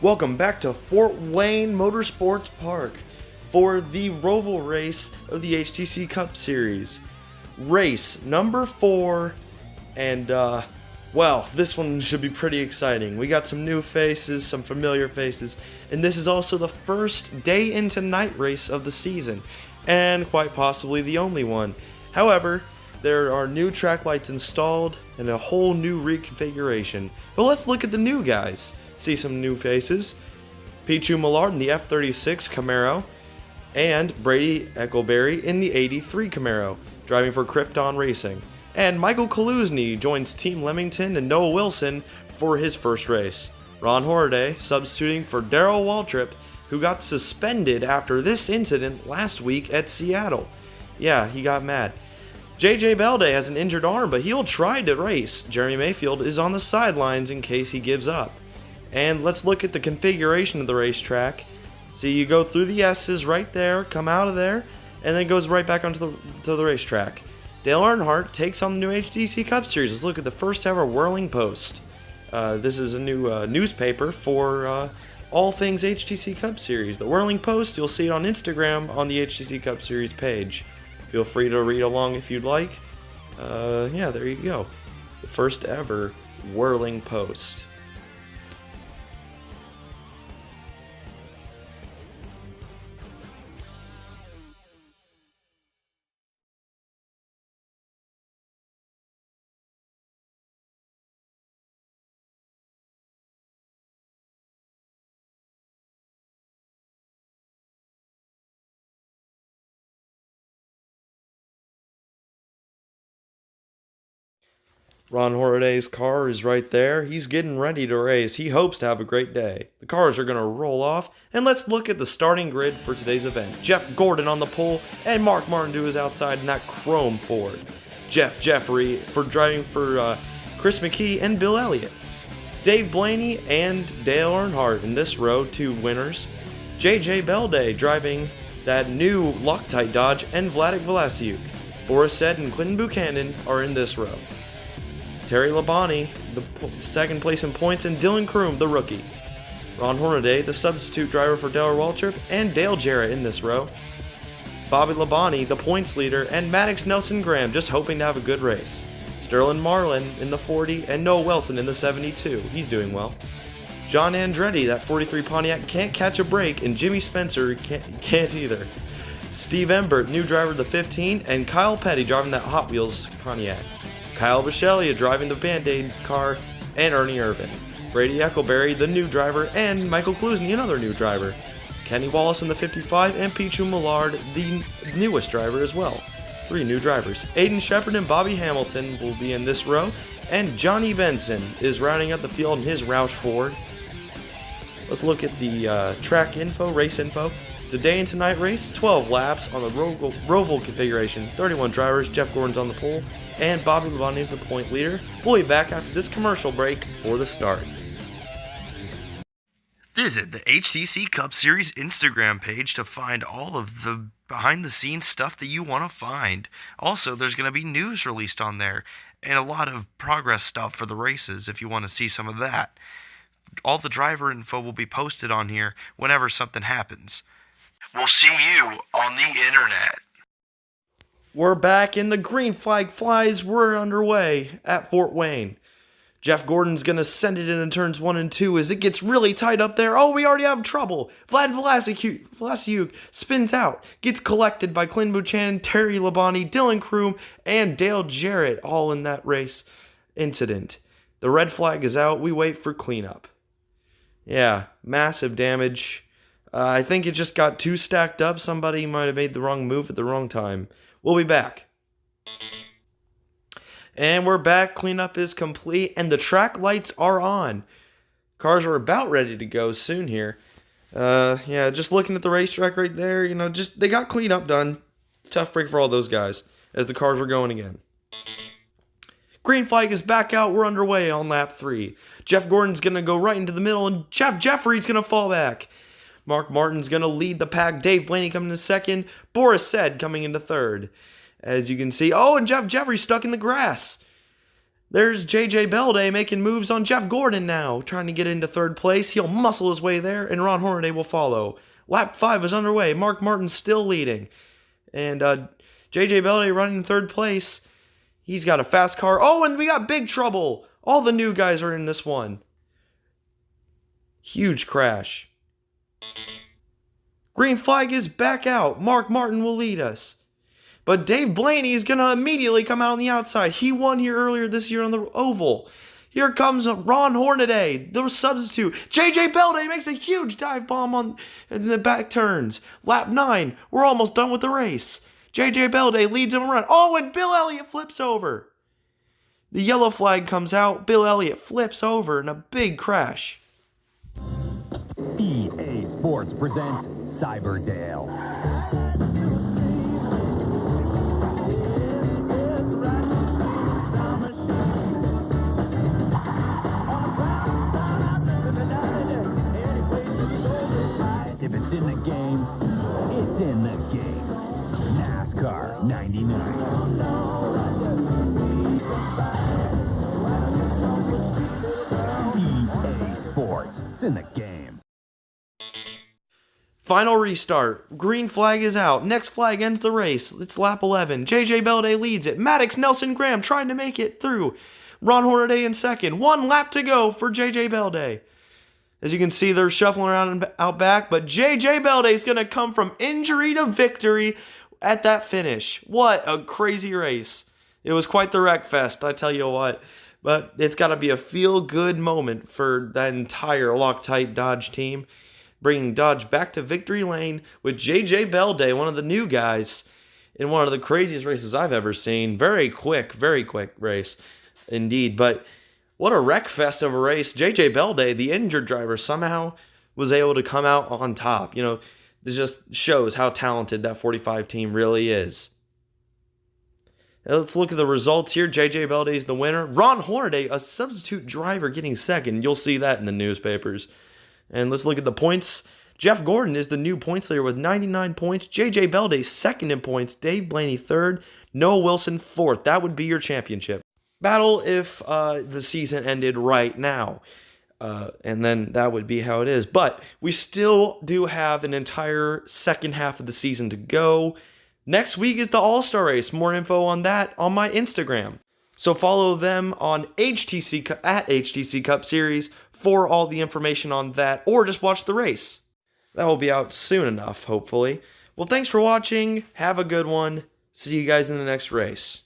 Welcome back to Fort Wayne Motorsports Park for the Roval race of the HTC Cup Series. Race number 4, and well, this one should be pretty exciting. We got some new faces, some familiar faces, and this is also the first day into night race of the season, and quite possibly the only one. However, there are new track lights installed and a whole new reconfiguration. But let's look at the new guys. See some new faces. Pichu Millard in the F36 Camaro, and Brady Eckelberry in the 83 Camaro, driving for Krypton Racing. And Michael Kaluzny joins Team Leamington and Noah Wilson for his first race. Ron Hornaday substituting for Darrell Waltrip, who got suspended after this incident last week at Seattle. Yeah, he got mad. JJ Belday has an injured arm, but he'll try to race. Jeremy Mayfield is on the sidelines in case he gives up. And let's look at the configuration of the racetrack. So you go through the S's right there, come out of there, and then it goes right back onto the racetrack. Dale Earnhardt takes on the new HTC Cup Series. Let's look at the first ever Whirling Post. This is a new newspaper for all things HTC Cup Series. The Whirling Post, you'll see it on Instagram on the HTC Cup Series page. Feel free to read along if you'd like. Yeah, there you go. The first ever Whirling Post. Ron Hornaday's car is right there. He's getting ready to race. He hopes to have a great day. The cars are going to roll off, and let's look at the starting grid for today's event. Jeff Gordon on the pole, and Mark Martin to his outside in that chrome Ford. Jeff Jeffrey for driving for Chris McKee and Bill Elliott. Dave Blaney and Dale Earnhardt in this row, 2 winners. JJ Belday driving that new Loctite Dodge, and Vladik Vlasiuk. Boris Said and Clinton Buchanan are in this row. Terry Labonte, the second place in points, and Dylan Kroom, the rookie. Ron Hornaday, the substitute driver for Dale Waltrip, and Dale Jarrett in this row. Bobby Labonte, the points leader, and Maddox Nelson Graham just hoping to have a good race. Sterling Marlin in the 40, and Noah Wilson in the 72. He's doing well. John Andretti, that 43 Pontiac, can't catch a break, and Jimmy Spencer can't either. Steve Embert, new driver of the 15, and Kyle Petty driving that Hot Wheels Pontiac. Kyle Bisceglia driving the Band-Aid car, and Ernie Irvin. Brady Eckelberry, the new driver, and Michael Kaluzny, another new driver. Kenny Wallace in the 55, and Pichu Millard, the newest driver as well. 3 new drivers. Aiden Shepard and Bobby Hamilton will be in this row, and Johnny Benson is rounding out the field in his Roush Ford. Let's look at the track info, race info. It's a day into night race, 12 laps on the Roval configuration, 31 drivers, Jeff Gordon's on the pole, and Bobby Labonte is the point leader. We'll be back after this commercial break for the start. Visit the HTC Cup Series Instagram page to find all of the behind-the-scenes stuff that you want to find. Also, there's going to be news released on there, and a lot of progress stuff for the races if you want to see some of that. All the driver info will be posted on here whenever something happens. We'll see you on the internet. We're back and the green flag flies. We're underway at Fort Wayne. Jeff Gordon's going to send it in turns 1 and 2 as it gets really tight up there. Oh, we already have trouble. Vlasiuk spins out. Gets collected by Clinton Buchanan, Terry Labonte, Dylan Kroom, and Dale Jarrett all in that race incident. The red flag is out. We wait for cleanup. Yeah, massive damage. I think it just got too stacked up. Somebody might have made the wrong move at the wrong time. We'll be back. And we're back. Cleanup is complete, and the track lights are on. Cars are about ready to go soon here. Yeah, just looking at the racetrack right there, they got cleanup done. Tough break for all those guys as the cars were going again. Green flag is back out. We're underway on lap 3. Jeff Gordon's going to go right into the middle, and Jeff Jeffrey's going to fall back. Mark Martin's going to lead the pack. Dave Blaney coming in second. Boris Said coming into third. As you can see, oh, and Jeff Jeffrey's stuck in the grass. There's JJ Belday making moves on Jeff Gordon now, trying to get into third place. He'll muscle his way there, and Ron Hornaday will follow. Lap 5 is underway. Mark Martin's still leading. And JJ Belday running in third place. He's got a fast car. Oh, and we got big trouble. All the new guys are in this one. Huge crash. Green flag is back out. Mark Martin will lead us. But Dave Blaney is going to immediately come out on the outside. He won here earlier this year on the Oval. Here comes Ron Hornaday, the substitute. JJ Belday makes a huge dive bomb on the back turns. Lap 9, we're almost done with the race. JJ Belday leads him around. Oh, and Bill Elliott flips over. The yellow flag comes out. Bill Elliott flips over in a big crash. EA Sports presents Cyberdale. If it's in the game, it's in the game. NASCAR 99. EA Sports, it's in the game. Final restart. Green flag is out. Next flag ends the race. It's lap 11. JJ Belday leads it. Maddox Nelson Graham trying to make it through. Ron Hornaday in second. 1 lap to go for JJ Belday. As you can see, they're shuffling around and out back, but JJ Belday is going to come from injury to victory at that finish. What a crazy race. It was quite the wreck fest, I tell you what. But it's got to be a feel-good moment for that entire Loctite Dodge team, bringing Dodge back to victory lane with JJ Belday, one of the new guys, in one of the craziest races I've ever seen. Very quick race indeed. But what a wreck fest of a race. JJ Belday, the injured driver, somehow was able to come out on top. You know, this just shows how talented that 45 team really is. Now let's look at the results here. JJ Belday is the winner. Ron Hornaday, a substitute driver, getting second. You'll see that in the newspapers. And let's look at the points. Jeff Gordon is the new points leader with 99 points. JJ Belday second in points. Dave Blaney third. Noah Wilson fourth. That would be your championship battle if the season ended right now. And then that would be how it is. But we still do have an entire second half of the season to go. Next week is the All-Star race. More info on that on my Instagram. So follow them on HTC at HTC Cup Series for all the information on that, or just watch the race. That will be out soon enough, hopefully. Well, thanks for watching. Have a good one. See you guys in the next race.